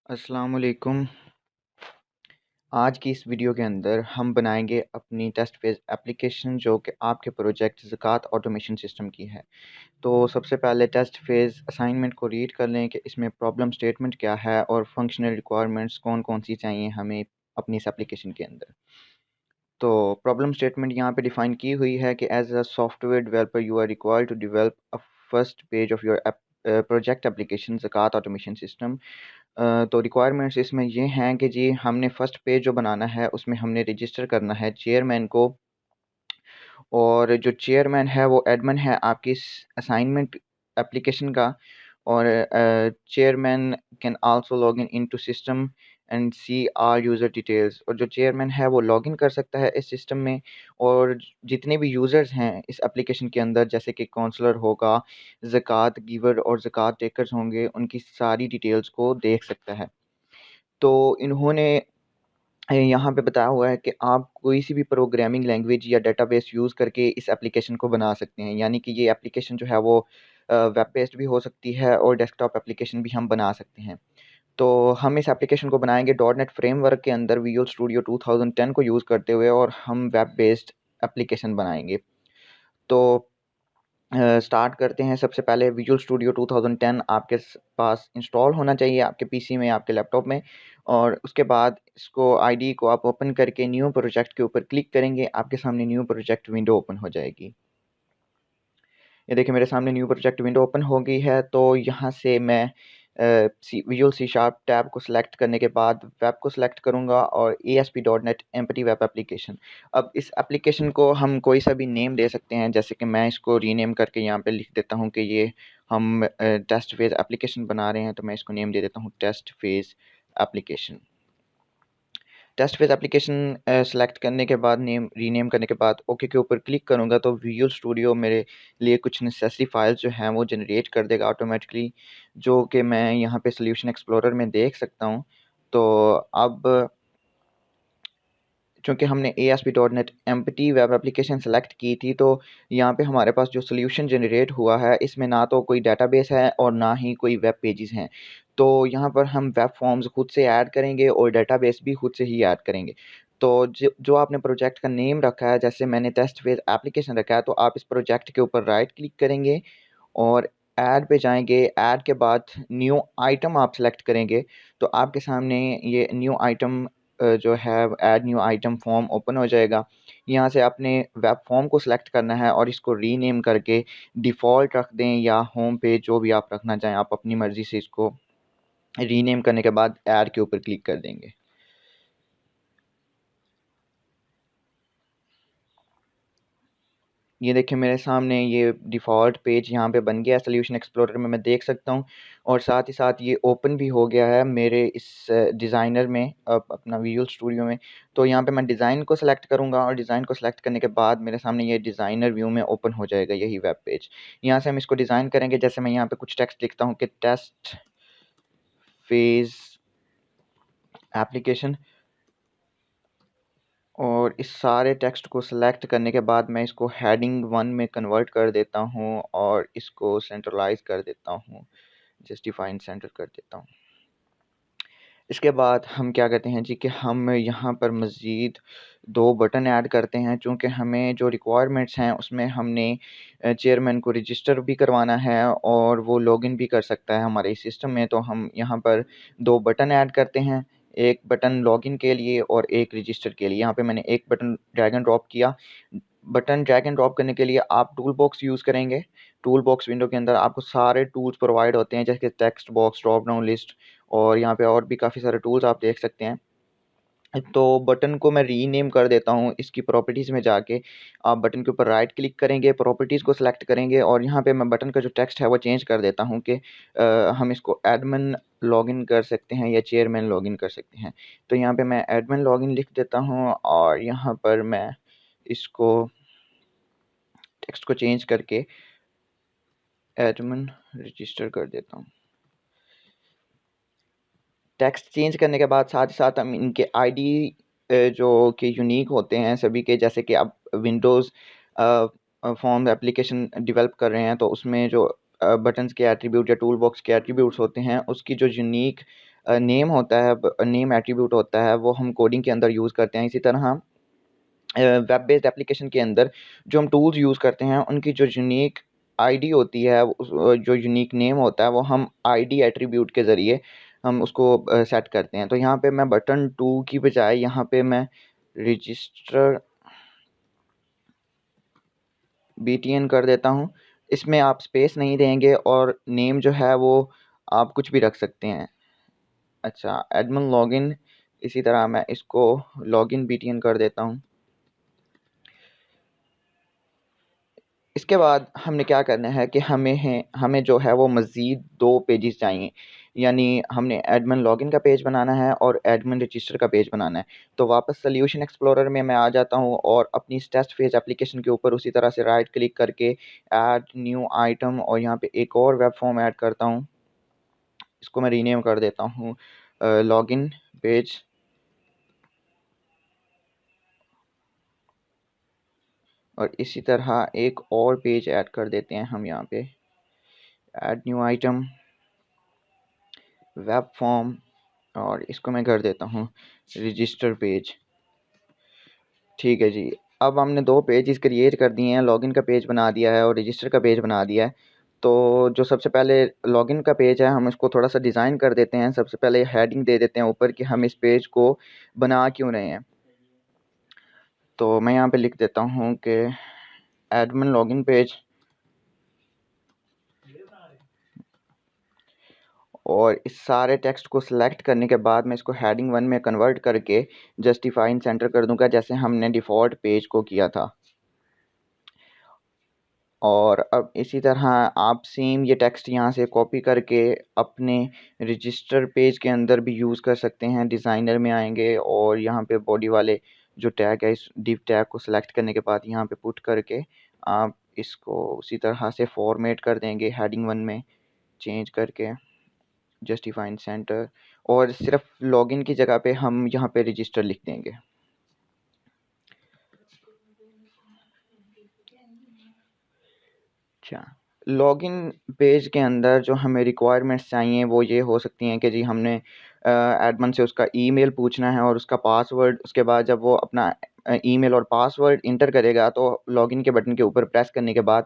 अस्सलाम वालेकुम। आज की इस वीडियो के अंदर हम बनाएंगे अपनी टेस्ट फेज़ एप्लीकेशन जो कि आपके प्रोजेक्ट ज़कात ऑटोमेशन सिस्टम की है। तो सबसे पहले टेस्ट फेज़ असाइनमेंट को रीड कर लें कि इसमें प्रॉब्लम स्टेटमेंट क्या है और फंक्शनल रिक्वायरमेंट्स कौन-कौन सी चाहिए हमें अपनी इस एप्लीकेशन के अंदर। तो प्रॉब्लम स्टेटमेंट यहाँ पे डिफ़ाइन की हुई है कि as a software developer you are required to develop a first page of your project application ज़कात ऑटोमेशन सिस्टम। तो रिक्वायरमेंट्स इसमें ये हैं कि जी हमने फ़र्स्ट पेज जो बनाना है उसमें हमने रजिस्टर करना है चेयरमैन को, और जो चेयरमैन है वो एडमिन है आपकी इस असाइनमेंट एप्लीकेशन का। और chairman can also log in into system and see our user details. और जो चेयरमैन है वो लॉगिन कर सकता है इस सिस्टम में, और जितने भी यूज़र्स हैं इस एप्लीकेशन के अंदर जैसे कि काउंसलर होगा, ज़कात गिवर और ज़कात टेकर्स होंगे, उनकी सारी डिटेल्स को देख सकता है। तो इन्होंने यहाँ पे बताया हुआ है कि आप कोई सी भी प्रोग्रामिंग लैंग्वेज या डेटाबेस यूज़ करके इस एप्लीकेशन को बना सकते हैं। यानी कि ये एप्लीकेशन जो है वो वेब बेस्ड भी हो सकती है और डेस्कटॉप एप्लीकेशन भी हम बना सकते हैं। तो हम इस एप्लीकेशन को बनाएँगे डॉटनेट फ्रेमवर्क के अंदर विजुअल स्टूडियो 2010 को यूज़ करते हुए, और हम वेब बेस्ड एप्लीकेशन बनाएँगे। तो स्टार्ट करते हैं। सबसे पहले विजुअल स्टूडियो 2010 आपके पास इंस्टॉल होना चाहिए आपके पीसी में, आपके लैपटॉप में। और उसके बाद इसको आईडी को आप ओपन करके न्यू प्रोजेक्ट के ऊपर क्लिक करेंगे, आपके सामने न्यू प्रोजेक्ट विंडो ओपन हो जाएगी। ये देखिए मेरे सामने न्यू प्रोजेक्ट विंडो ओपन हो गई है। तो यहाँ से मैं विजुअल सी शार्प टैब को सिलेक्ट करने के बाद वेब को सिलेक्ट करूँगा और ASP.NET एम्पटी वेब एप्लीकेशन। अब इस एप्लीकेशन को हम कोई सा भी नेम दे सकते हैं, जैसे कि मैं इसको रीनेम करके यहाँ पे लिख देता हूँ कि ये हम टेस्ट फेज़ एप्लीकेशन बना रहे हैं, तो मैं इसको नेम दे देता हूँ test phase application. Test phase application select करने के बाद रीनेम करने के बाद ओके के ऊपर क्लिक करूँगा, तो विजुअल स्टूडियो मेरे लिए कुछ नेसेसरी फाइल्स जो हैं वो जनरेट कर देगा ऑटोमेटिकली, जो कि मैं यहाँ पे सॉल्यूशन एक्सप्लोरर में देख सकता हूँ। तो अब चूँकि हमने ASP.NET empty web application select की थी, तो यहाँ पे हमारे पास जो सॉल्यूशन जनरेट हुआ है इसमें ना तो कोई डेटाबेस है और ना ही कोई वेब पेजेस हैं। तो यहाँ पर हम वेब फॉर्म्स खुद से ऐड करेंगे और डेटाबेस भी खुद से ही ऐड करेंगे। तो जो आपने प्रोजेक्ट का नेम रखा है, जैसे मैंने टेस्ट फेज़ एप्लीकेशन रखा है, तो आप इस प्रोजेक्ट के ऊपर राइट क्लिक करेंगे और ऐड पे जाएँगे। ऐड के बाद न्यू आइटम आप सेलेक्ट करेंगे, तो आपके सामने ये न्यू आइटम जो है add new item form open हो जाएगा। यहाँ से आपने वेब फॉर्म को सिलेक्ट करना है और इसको रीनेम करके डिफ़ॉल्ट रख दें या होम पेज, जो भी आप रखना चाहें, आप अपनी मर्ज़ी से इसको रीनेम करने के बाद ऐड के ऊपर क्लिक कर देंगे। ये देखिए मेरे सामने ये डिफ़ॉल्ट पेज यहाँ पे बन गया है, सॉल्यूशन एक्सप्लोरर में मैं देख सकता हूँ, और साथ ही साथ ये ओपन भी हो गया है मेरे इस डिज़ाइनर में, अपना विजुअल स्टूडियो में। तो यहाँ पे मैं डिज़ाइन को सेलेक्ट करूँगा और डिज़ाइन को सेलेक्ट करने के बाद मेरे सामने ये डिज़ाइनर व्यू में ओपन हो जाएगा यही वेब पेज। यहाँ से हम इसको डिज़ाइन करेंगे, जैसे मैं यहाँ पे कुछ टेक्स्ट लिखता हूँ कि टेस्ट फेज़ एप्लीकेशन, और इस सारे टेक्स्ट को सिलेक्ट करने के बाद मैं इसको हेडिंग 1 में कन्वर्ट कर देता हूँ और इसको सेंट्रलाइज़ कर देता हूँ, जस्टिफाई एंड सेंटर कर देता हूँ। इसके बाद हम क्या करते हैं जी कि हम यहाँ पर मज़ीद 2 बटन ऐड करते हैं, चूँकि हमें जो रिक्वायरमेंट्स हैं उसमें हमने चेयरमैन को रजिस्टर भी करवाना है और वो लॉगिन भी कर सकता है हमारे इस सिस्टम में। तो हम यहाँ पर 2 बटन ऐड करते हैं, एक बटन लॉगिन के लिए और एक रजिस्टर के लिए। यहाँ पे मैंने एक बटन ड्रैग एंड ड्रॉप किया। बटन ड्रैग एंड ड्रॉप करने के लिए आप टूल बॉक्स यूज़ करेंगे। टूल बॉक्स विंडो के अंदर आपको सारे टूल्स प्रोवाइड होते हैं, जैसे text box, drop down list, और यहाँ पे और भी काफ़ी सारे टूल्स आप देख सकते हैं। तो बटन को मैं रीनेम कर देता हूँ, इसकी प्रॉपर्टीज़ में जाके आप बटन के ऊपर राइट क्लिक करेंगे, प्रॉपर्टीज़ को सिलेक्ट करेंगे, और यहाँ पे मैं बटन का जो टेक्स्ट है वो चेंज कर देता हूँ कि हम इसको एडमिन लॉगिन कर सकते हैं या चेयरमैन लॉगिन कर सकते हैं। तो यहाँ पे मैं एडमिन लॉगिन लिख देता हूँ और यहाँ पर मैं इसको टेक्स्ट को चेंज करके एडमिन रजिस्टर कर देता हूँ। टेक्स्ट चेंज करने के बाद साथ ही साथ हम इनके आईडी जो कि यूनिक होते हैं सभी के, जैसे कि आप विंडोज़ फॉर्म एप्लीकेशन डेवलप कर रहे हैं, तो उसमें जो बटन्स के एट्रीब्यूट या टूल बॉक्स के एट्रीब्यूट्स होते हैं, उसकी जो यूनिक नेम होता है, नेम एट्रीब्यूट होता है, वो हम कोडिंग के अंदर यूज़ करते हैं। इसी तरह वेब बेस्ड एप्लीकेशन के अंदर जो हम टूल्स यूज़ करते हैं उनकी जो यूनिक आईडी होती है, जो यूनिक नेम होता है, वो हम आईडी एट्रीब्यूट के ज़रिए हम उसको सेट करते हैं। तो यहाँ पे मैं बटन 2 की बजाय यहाँ पे मैं रजिस्टर BTN कर देता हूँ। इसमें आप स्पेस नहीं देंगे और नेम जो है वो आप कुछ भी रख सकते हैं। अच्छा, एडमिन लॉगिन, इसी तरह मैं इसको लॉगिन BTN कर देता हूँ। इसके बाद हमने क्या करना है कि हमें जो है वो मज़ीद 2 पेजेस चाहिए, यानी हमने एडमिन लॉगिन का पेज बनाना है और एडमिन रजिस्टर का पेज बनाना है। तो वापस सॉल्यूशन एक्सप्लोरर में मैं आ जाता हूँ और अपनी इस टेस्ट फेज़ एप्लीकेशन के ऊपर उसी तरह से राइट क्लिक करके ऐड न्यू आइटम और यहाँ पे एक और वेब फॉर्म ऐड करता हूँ। इसको मैं रीनेम कर देता हूँ लॉगिन पेज। और इसी तरह एक और पेज ऐड कर देते हैं हम यहाँ पे, add new item web form, और इसको मैं कर देता हूँ रजिस्टर पेज। ठीक है जी, अब हमने 2 पेजेस क्रिएट कर दिए हैं, लॉगिन का पेज बना दिया है और रजिस्टर का पेज बना दिया है। तो जो सबसे पहले लॉगिन का पेज है, हम इसको थोड़ा सा डिज़ाइन कर देते हैं। सबसे पहले हेडिंग दे देते हैं ऊपर कि हम इस पेज को बना क्यों रहे हैं। तो मैं यहाँ पे लिख देता हूँ कि एडमिन लॉगिन पेज, और इस सारे टेक्स्ट को सिलेक्ट करने के बाद मैं इसको हेडिंग 1 में कन्वर्ट करके जस्टिफाई इन सेंटर कर दूंगा, जैसे हमने डिफ़ॉल्ट पेज को किया था। और अब इसी तरह आप सेम ये टेक्स्ट यहाँ से कॉपी करके अपने रजिस्टर पेज के अंदर भी यूज़ कर सकते हैं। डिज़ाइनर में आएंगे और यहाँ पे बॉडी वाले जो टैग है, इस डिव टैग को सिलेक्ट करने के बाद यहाँ पे पुट करके आप इसको उसी तरह से फॉर्मेट कर देंगे हेडिंग 1 में चेंज करके जस्टिफाइंग सेंटर, और सिर्फ लॉगिन की जगह पे हम यहाँ पे रजिस्टर लिख देंगे। अच्छा, लॉगिन पेज के अंदर जो हमें रिक्वायरमेंट्स चाहिए वो ये हो सकती हैं कि जी हमने एडमिन से उसका ईमेल पूछना है और उसका पासवर्ड। उसके बाद जब वो अपना ईमेल और पासवर्ड इंटर करेगा तो लॉगिन के बटन के ऊपर प्रेस करने के बाद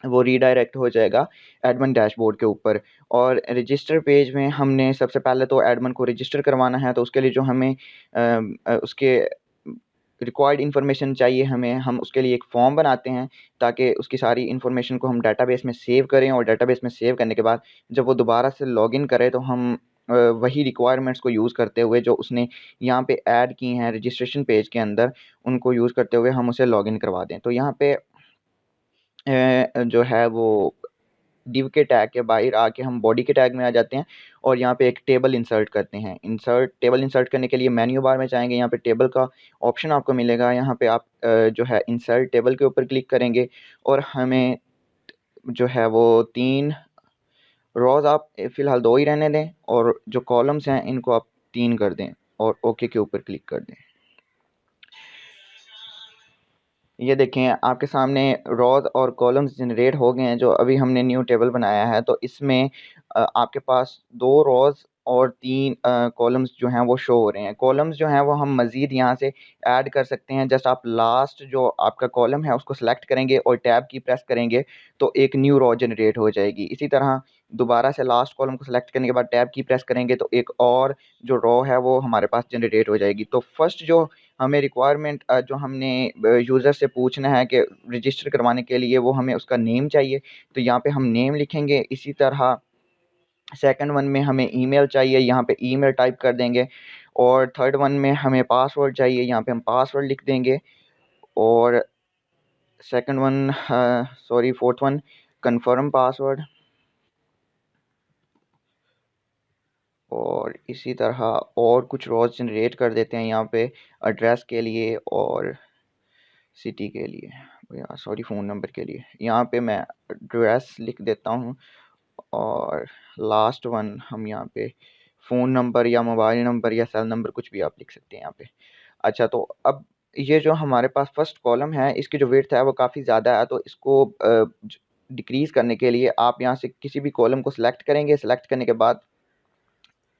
वो रीडायरेक्ट हो जाएगा एडमिन डैशबोर्ड के ऊपर। और रजिस्टर पेज में हमने सबसे पहले तो एडमिन को रजिस्टर करवाना है, तो उसके लिए जो हमें उसके रिक्वायर्ड इन्फॉर्मेशन चाहिए हमें, हम उसके लिए एक फॉर्म बनाते हैं ताकि उसकी सारी इन्फॉर्मेशन को हम डाटाबेस में सेव करें, और डाटाबेस में सेव करने के बाद जब वो दोबारा से लॉगिन करे तो हम वही रिक्वायरमेंट्स को यूज़ करते हुए जो उसने यहाँ पे ऐड की हैं रजिस्ट्रेशन पेज के अंदर, उनको यूज़ करते हुए हम उसे लॉगिन करवा दें। तो यहाँ पे जो है वो डिव के टैग के बाहर आके हम बॉडी के टैग में आ जाते हैं और यहाँ पे एक टेबल इंसर्ट करते हैं। टेबल इंसर्ट करने के लिए मेन्यू बार में जाएंगे, यहाँ पे टेबल का ऑप्शन आपको मिलेगा। यहाँ पे आप जो है इंसर्ट टेबल के ऊपर क्लिक करेंगे और हमें जो है वो 3 रोज़ आप फ़िलहाल 2 ही रहने दें, और जो कॉलम्स हैं इनको आप 3 कर दें और ओके के ऊपर क्लिक कर दें। ये देखें आपके सामने रोज़ और कॉलम्स जनरेट हो गए हैं जो अभी हमने न्यू टेबल बनाया है। तो इसमें आपके पास 2 रोज़ और 3 कॉलम्स जो हैं वो शो हो रहे हैं। कॉलम्स जो हैं वो हम मज़ीद यहाँ से ऐड कर सकते हैं। जस्ट आप लास्ट जो आपका कॉलम है उसको सेलेक्ट करेंगे और टैब की प्रेस करेंगे तो एक न्यू रो जनरेट हो जाएगी। इसी तरह दोबारा से लास्ट कॉलम को सेलेक्ट करने के बाद टैब की प्रेस करेंगे तो एक और जो रो है वो हमारे पास जनरेट हो जाएगी। तो फर्स्ट जो हमें रिक्वायरमेंट जो हमने यूज़र से पूछना है कि रजिस्टर करवाने के लिए, वो हमें उसका नेम चाहिए, तो यहाँ पे हम नेम लिखेंगे। इसी तरह सेकंड वन में हमें ईमेल चाहिए, यहाँ पे ईमेल टाइप कर देंगे। और थर्ड वन में हमें पासवर्ड चाहिए, यहाँ पे हम पासवर्ड लिख देंगे। और second one sorry fourth one confirm password. और इसी तरह और कुछ रोज़ जनरेट कर देते हैं यहाँ पे एड्रेस के लिए और सिटी के लिए, या सॉरी फ़ोन नंबर के लिए। यहाँ पे मैं एड्रेस लिख देता हूँ और लास्ट वन हम यहाँ पे फ़ोन नंबर या मोबाइल नंबर या सेल नंबर कुछ भी आप लिख सकते हैं यहाँ पे। अच्छा, तो अब ये जो हमारे पास फर्स्ट कॉलम है इसकी जो विड्थ है वो काफ़ी ज़्यादा है, तो इसको डिक्रीज़ करने के लिए आप यहाँ से किसी भी कॉलम को सिलेक्ट करेंगे। सिलेक्ट करने के बाद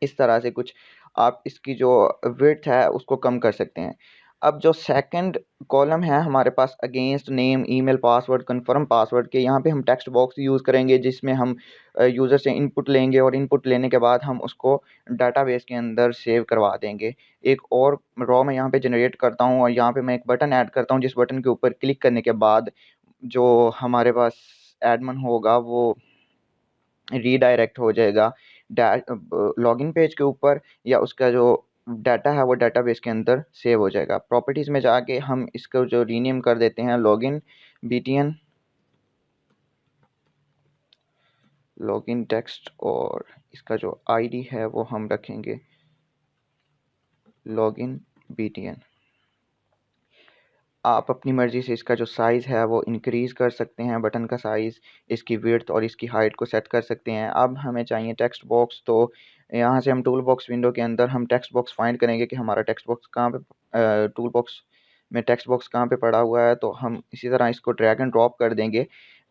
इस तरह से कुछ आप इसकी जो विड्थ है उसको कम कर सकते हैं। अब जो सेकंड कॉलम है हमारे पास against name, email, password, confirm password के, यहाँ पे हम टेक्स्ट बॉक्स यूज़ करेंगे जिसमें हम यूज़र से इनपुट लेंगे और इनपुट लेने के बाद हम उसको डाटाबेस के अंदर सेव करवा देंगे। एक और रॉ मैं यहाँ पे जनरेट करता हूँ और यहाँ पे मैं एक बटन ऐड करता हूँ जिस बटन के ऊपर क्लिक करने के बाद जो हमारे पास एडमिन होगा वो रीडायरेक्ट हो जाएगा लॉगिन पेज के ऊपर, या उसका जो डाटा है वो डाटाबेस के अंदर सेव हो जाएगा। प्रॉपर्टीज़ में जाके हम इसको जो रीनेम कर देते हैं लॉगिन btn लॉगिन टेक्स्ट, और इसका जो आईडी है वो हम रखेंगे लॉगिन btn। आप अपनी मर्ज़ी से इसका जो साइज़ है वो इंक्रीज़ कर सकते हैं, बटन का साइज़, इसकी विड्थ और इसकी हाइट को सेट कर सकते हैं। अब हमें चाहिए टेक्स्ट बॉक्स, तो यहाँ से हम टूल बॉक्स विंडो के अंदर हम टेक्स्ट बॉक्स फाइंड करेंगे कि हमारा टेक्स्ट बॉक्स कहाँ पे, टूल बॉक्स में टेक्स्ट बॉक्स कहाँ पे पड़ा हुआ है। तो हम इसी तरह इसको ड्रैग एंड ड्रॉप कर देंगे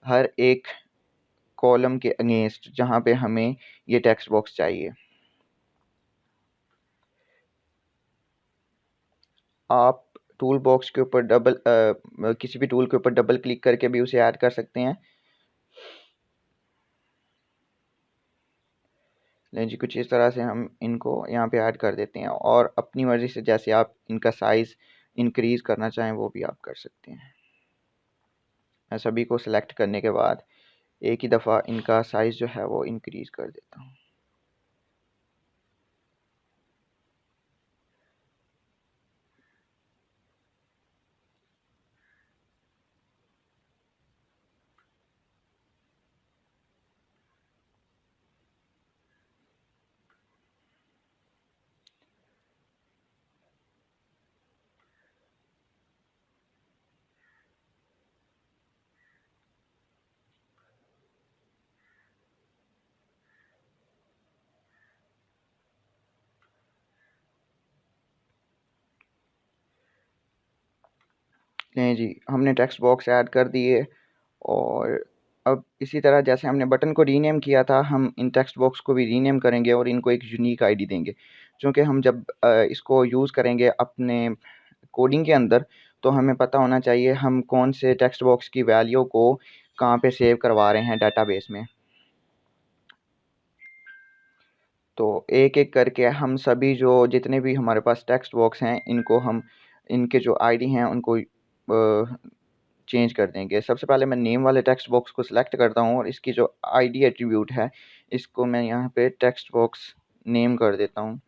हर एक कॉलम के अगेंस्ट जहाँ पे हमें ये टेक्स्ट बॉक्स चाहिए। आप टूल बॉक्स के ऊपर किसी भी टूल के ऊपर डबल क्लिक करके भी उसे ऐड कर सकते हैं। लें जी, कुछ इस तरह से हम इनको यहाँ पे ऐड कर देते हैं और अपनी मर्ज़ी से जैसे आप इनका साइज़ इंक्रीज़ करना चाहें वो भी आप कर सकते हैं। मैं सभी को सिलेक्ट करने के बाद एक ही दफ़ा इनका साइज़ जो है वो इंक्रीज़ कर देता हूँ। लें जी, हमने टेक्स्ट बॉक्स ऐड कर दिए और अब इसी तरह जैसे हमने बटन को रीनेम किया था, हम इन टेक्स्ट बॉक्स को भी रीनेम करेंगे और इनको एक यूनिक आईडी देंगे। चूँकि हम जब इसको यूज़ करेंगे अपने कोडिंग के अंदर, तो हमें पता होना चाहिए हम कौन से टेक्स्ट बॉक्स की वैल्यू को कहाँ पे सेव करवा रहे हैं डाटाबेस में। तो एक-एक करके हम सभी जो जितने भी हमारे पास टेक्स्ट बॉक्स हैं, इनको हम इनके जो आईडी हैं उनको चेंज कर देंगे। सबसे पहले मैं नेम वाले टेक्स्ट बॉक्स को सिलेक्ट करता हूँ और इसकी जो आईडी एट्रीब्यूट है, इसको मैं यहाँ पे टेक्स्ट बॉक्स नेम कर देता हूँ।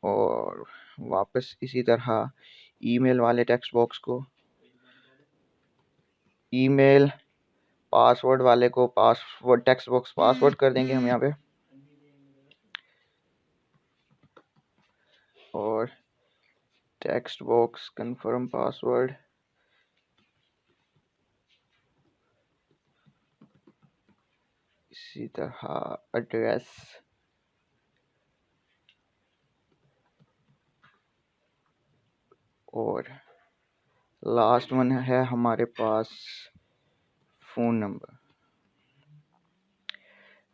और वापस इसी तरह ईमेल वाले टेक्स्ट बॉक्स को, ईमेल पासवर्ड वाले को पासवर्ड टेक्स्ट बॉक्स पासवर्ड कर देंगे हम यहाँ पे। और टेक्स्ट बॉक्स कंफर्म पासवर्ड, इसी तरह एड्रेस, और लास्ट वन है हमारे पास फ़ोन नंबर।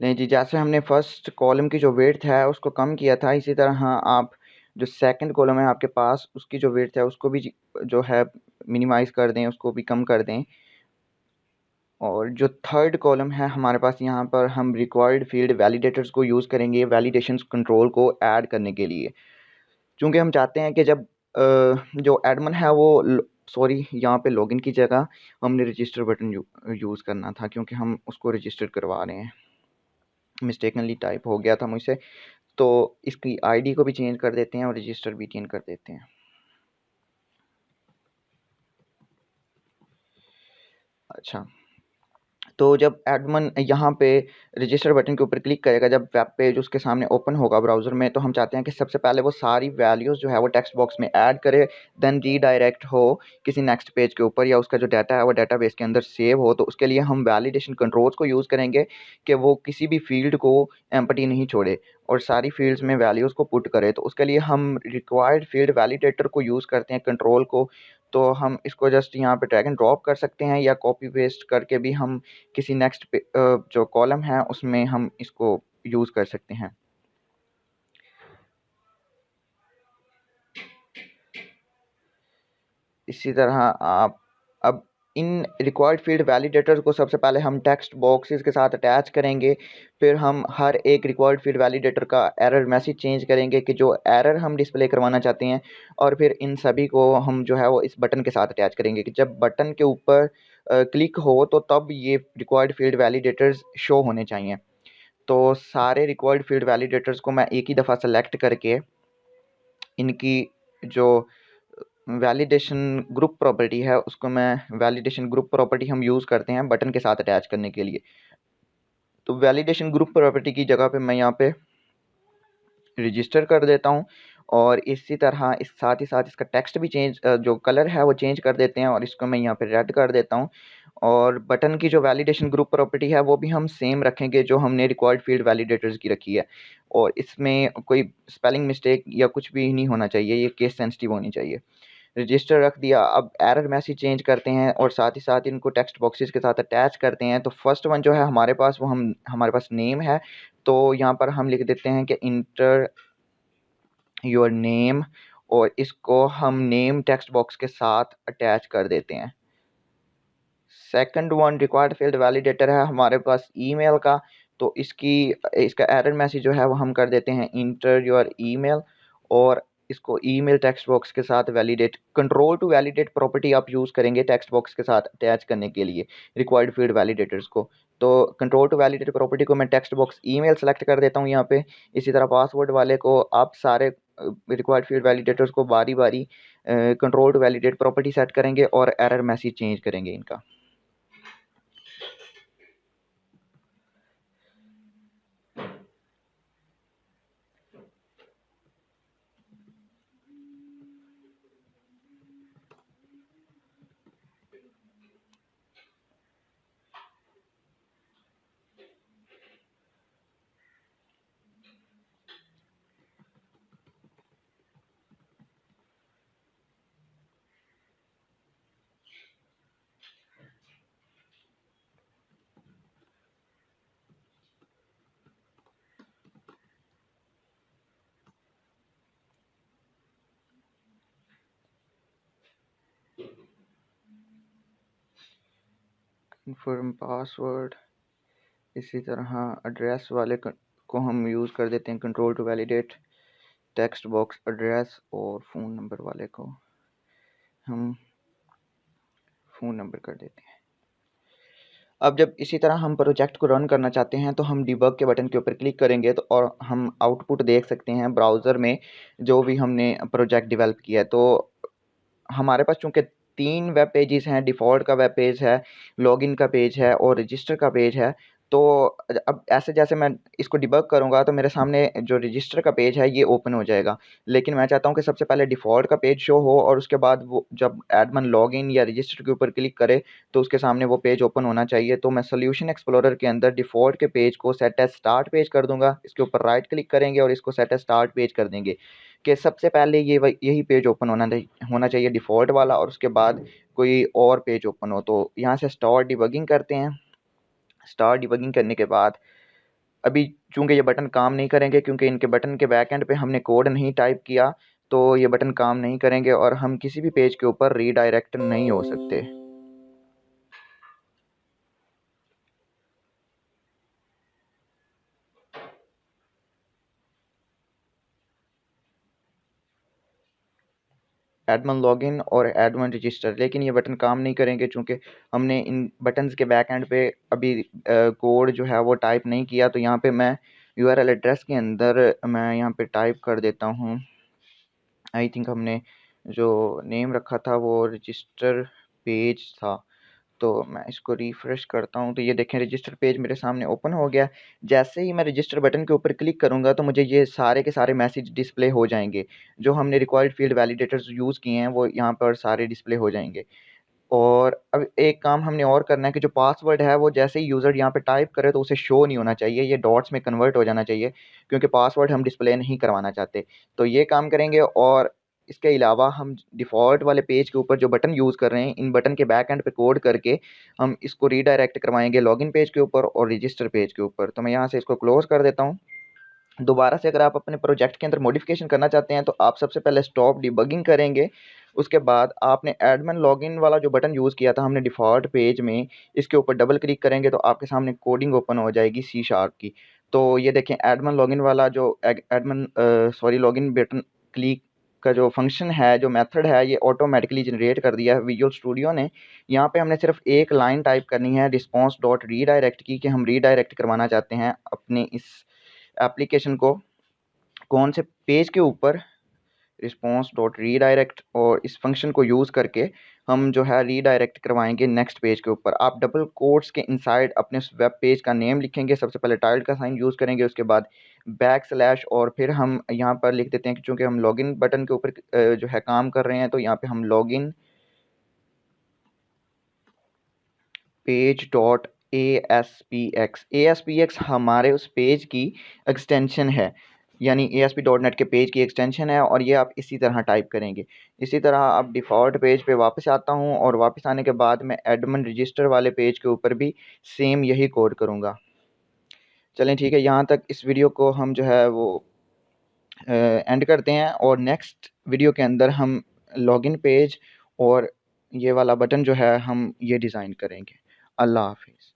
नहीं जी, जैसे हमने फर्स्ट कॉलम की जो विड्थ है उसको कम किया था, इसी तरह हाँ, आप जो सेकंड कॉलम है आपके पास उसकी जो विड्थ है उसको भी जो है मिनिमाइज़ कर दें, उसको भी कम कर दें। और जो थर्ड कॉलम है हमारे पास, यहाँ पर हम रिक्वायर्ड फील्ड वैलिडेटर्स को यूज़ करेंगे वैलिडेशंस कंट्रोल को ऐड करने के लिए। चूँकि हम चाहते हैं कि जब जो एडमिन है वो सॉरी, यहाँ पे लॉगिन की जगह हमने रजिस्टर बटन यूज़ करना था क्योंकि हम उसको रजिस्टर करवा रहे हैं। मिस्टेकनली टाइप हो गया था मुझसे, तो इसकी आईडी को भी चेंज कर देते हैं और रजिस्टर btn कर देते हैं। अच्छा, तो जब एडमिन यहाँ पे रजिस्टर बटन के ऊपर क्लिक करेगा, जब वेब पेज उसके सामने ओपन होगा ब्राउज़र में, तो हम चाहते हैं कि सबसे पहले वो सारी वैल्यूज़ जो है वो टेक्स्ट बॉक्स में ऐड करे, देन रीडायरेक्ट हो किसी नेक्स्ट पेज के ऊपर, या उसका जो डाटा है वो डाटाबेस के अंदर सेव हो। तो उसके लिए हम वैलिडेशन कंट्रोल्स को यूज़ करेंगे कि वो किसी भी फील्ड को एम्प्टी नहीं छोड़े और सारी फील्ड्स में वैल्यूज़ को पुट करे। तो उसके लिए हम रिक्वायर्ड फील्ड वैलिडेटर को यूज़ करते हैं, कंट्रोल को। तो हम इसको जस्ट यहाँ पे ड्रैग एंड ड्रॉप कर सकते हैं या कॉपी पेस्ट करके भी हम किसी नेक्स्ट पे जो कॉलम है उसमें हम इसको यूज़ कर सकते हैं। इसी तरह आप अब इन रिक्वायर्ड फील्ड वैलिडेटर्स को सबसे पहले हम टेक्स्ट बॉक्सेस के साथ अटैच करेंगे। फिर हम हर एक रिक्वायर्ड फील्ड वैलिडेटर का एरर मैसेज चेंज करेंगे कि जो एरर हम डिस्प्ले करवाना चाहते हैं, और फिर इन सभी को हम जो है वो इस बटन के साथ अटैच करेंगे कि जब बटन के ऊपर क्लिक हो तो तब ये रिक्वायर्ड फील्ड वैलिडेटर्स शो होने चाहिए। तो सारे रिक्वायर्ड फील्ड वैलिडेटर्स को मैं एक ही दफ़ा सेलेक्ट करके इनकी जो वैलिडेशन ग्रुप प्रॉपर्टी है उसको मैं वैलिडेशन ग्रुप प्रॉपर्टी हम यूज़ करते हैं बटन के साथ अटैच करने के लिए। तो वैलिडेशन ग्रुप प्रॉपर्टी की जगह पे मैं यहाँ पे रजिस्टर कर देता हूँ, और इसी तरह इस साथ ही साथ इसका टेक्स्ट भी चेंज जो कलर है वो चेंज कर देते हैं, और इसको मैं यहाँ पे रेड कर देता हूँ। और बटन की जो वैलिडेशन ग्रुप प्रॉपर्टी है वो भी हम सेम रखेंगे जो हमने रिक्वायर्ड फील्ड वैलिडेटर्स की रखी है, और इसमें कोई स्पेलिंग मिस्टेक या कुछ भी नहीं होना चाहिए, ये केस सेंसिटिव होनी चाहिए। रजिस्टर रख दिया। अब एरर मैसेज चेंज करते हैं और साथ ही साथ इनको टेक्स्ट बॉक्सेस के साथ अटैच करते हैं। तो फर्स्ट वन जो है हमारे पास वो हमारे पास नेम है, तो यहाँ पर हम लिख देते हैं कि इंटर योर नेम, और इसको हम नेम टेक्स्ट बॉक्स के साथ अटैच कर देते हैं। Second one required field validator है हमारे पास ईमेल का, तो इसका एरर मैसेज जो है वो हम कर देते हैं इंटर योर ईमेल, और इसको ईमेल टेक्स्ट बॉक्स के साथ validate control to validate property आप यूज़ करेंगे टेक्स्ट बॉक्स के साथ अटैच करने के लिए रिक्वायर्ड फील्ड वैलिडेटर्स को। तो कंट्रोल टू वैलिडेट प्रॉपर्टी को मैं टेक्स्ट बॉक्स ईमेल सेलेक्ट कर देता हूँ यहाँ पे। इसी तरह पासवर्ड वाले को आप सारे रिक्वायर्ड फील्ड वैलिडेटर्स को बारी बारी control to validate property set करेंगे और एरर मैसेज चेंज करेंगे इनका। कन्फर्म पासवर्ड, इसी तरह एड्रेस वाले को हम यूज़ कर देते हैं control to validate text box address, और फ़ोन नंबर वाले को हम फ़ोन नंबर कर देते हैं। अब जब इसी तरह हम प्रोजेक्ट को रन करना चाहते हैं तो हम डिबग के बटन के ऊपर क्लिक करेंगे तो और हम आउटपुट देख सकते हैं ब्राउज़र में जो भी हमने प्रोजेक्ट डेवलप किया है। तो हमारे पास चूँकि 3 वेब पेजेस हैं, डिफ़ॉल्ट का वेब पेज है, लॉगिन का पेज है और रजिस्टर का पेज है। तो अब ऐसे जैसे मैं इसको डिबग करूँगा तो मेरे सामने जो रजिस्टर का पेज है ये ओपन हो जाएगा। लेकिन मैं चाहता हूँ कि सबसे पहले डिफ़ॉल्ट का पेज शो हो और उसके बाद वो जब एडमिन लॉगिन या रजिस्टर के ऊपर क्लिक करे तो उसके सामने वो पेज ओपन होना चाहिए। तो मैं सॉल्यूशन एक्सप्लोरर के अंदर डिफ़ॉल्ट के पेज को सेट एज़ स्टार्ट पेज कर दूँगा। इसके ऊपर राइट क्लिक करेंगे और इसको सेट एज़ स्टार्ट पेज कर देंगे कि सबसे पहले यही पेज ओपन होना चाहिए डिफ़ॉल्ट वाला, और उसके बाद कोई और पेज ओपन हो। तो यहाँ से स्टार्ट डिबगिंग करते हैं। स्टार्ट डिबगिंग करने के बाद अभी चूँकि ये बटन काम नहीं करेंगे क्योंकि इनके बटन के बैक एंड पे हमने कोड नहीं टाइप किया, तो ये बटन काम नहीं करेंगे और हम किसी भी पेज के ऊपर रीडायरेक्ट नहीं हो सकते। एडमिन लॉगिन और एडमिन रजिस्टर, लेकिन ये बटन काम नहीं करेंगे चूँकि हमने इन बटन्स के बैक एंड पे अभी कोड जो है वो टाइप नहीं किया। तो यहाँ पे मैं यूआरएल एड्रेस के अंदर मैं यहाँ पे टाइप कर देता हूँ, आई थिंक हमने जो नेम रखा था वो रजिस्टर पेज था। तो मैं इसको रिफ़्रेश करता हूँ तो ये देखें रजिस्टर पेज मेरे सामने ओपन हो गया। जैसे ही मैं रजिस्टर बटन के ऊपर क्लिक करूँगा तो मुझे ये सारे के सारे मैसेज डिस्प्ले हो जाएँगे। जो हमने रिक्वायर्ड फ़ील्ड वैलिडेटर्स यूज़ किए हैं वो यहाँ पर सारे डिस्प्ले हो जाएँगे। और अब एक काम हमने और करना है कि जो पासवर्ड है वो जैसे ही यूज़र यहाँ पे टाइप करे तो उसे शो नहीं होना चाहिए, ये डॉट्स में कन्वर्ट हो जाना चाहिए क्योंकि पासवर्ड हम डिस्प्ले नहीं करवाना चाहते। तो ये काम करेंगे, और इसके अलावा हम डिफ़ॉल्ट वाले पेज के ऊपर जो बटन यूज़ कर रहे हैं, इन बटन के बैक एंड पे कोड करके हम इसको रीडायरेक्ट करवाएंगे लॉगिन पेज के ऊपर और रजिस्टर पेज के ऊपर। तो मैं यहाँ से इसको क्लोज़ कर देता हूँ। दोबारा से अगर आप अपने प्रोजेक्ट के अंदर मॉडिफिकेशन करना चाहते हैं तो आप सबसे पहले स्टॉप डिबगिंग करेंगे। उसके बाद आपने एडमिन लॉगिन वाला जो बटन यूज़ किया था हमने डिफ़ॉल्ट पेज में, इसके ऊपर डबल क्लिक करेंगे तो आपके सामने कोडिंग ओपन हो जाएगी सी शार्प की। तो ये देखें एडमिन लॉगिन वाला जो लॉगिन बटन क्लिक का जो फंक्शन है, जो मेथड है, ये ऑटोमेटिकली जनरेट कर दिया है विजुअल स्टूडियो ने। यहाँ पे हमने सिर्फ एक लाइन टाइप करनी है रिस्पॉन्स डॉट रीडायरेक्ट की, कि हम रीडायरेक्ट करवाना चाहते हैं अपने इस एप्लीकेशन को कौन से पेज के ऊपर, रिस्पॉन्स डॉट रीडायरेक्ट, और इस फंक्शन को यूज़ करके हम जो है रीडायरेक्ट करवाएंगे नेक्स्ट पेज के ऊपर। आप डबल कोट्स के इनसाइड अपने वेब पेज का नेम लिखेंगे, सबसे पहले टाइटल का साइन यूज़ करेंगे, उसके बाद बैक स्लैश, और फिर हम यहाँ पर लिख देते हैं कि चूँकि हम लॉगिन बटन के ऊपर जो है काम कर रहे हैं, तो यहाँ पे हम लॉगिन पेज डॉट ASPX हमारे उस पेज की एक्सटेंशन है, यानी ASP.NET के पेज की एक्सटेंशन है, और ये आप इसी तरह टाइप करेंगे। इसी तरह आप डिफ़ॉल्ट पेज पे वापस आता हूँ, और वापस आने के बाद मैं एडमिन रजिस्टर वाले पेज के ऊपर भी सेम यही कोड करूँगा। चलें ठीक है, यहाँ तक इस वीडियो को हम जो है वो एंड करते हैं, और नेक्स्ट वीडियो के अंदर हम लॉगिन पेज और ये वाला बटन जो है हम ये डिज़ाइन करेंगे। अल्लाह हाफिज़।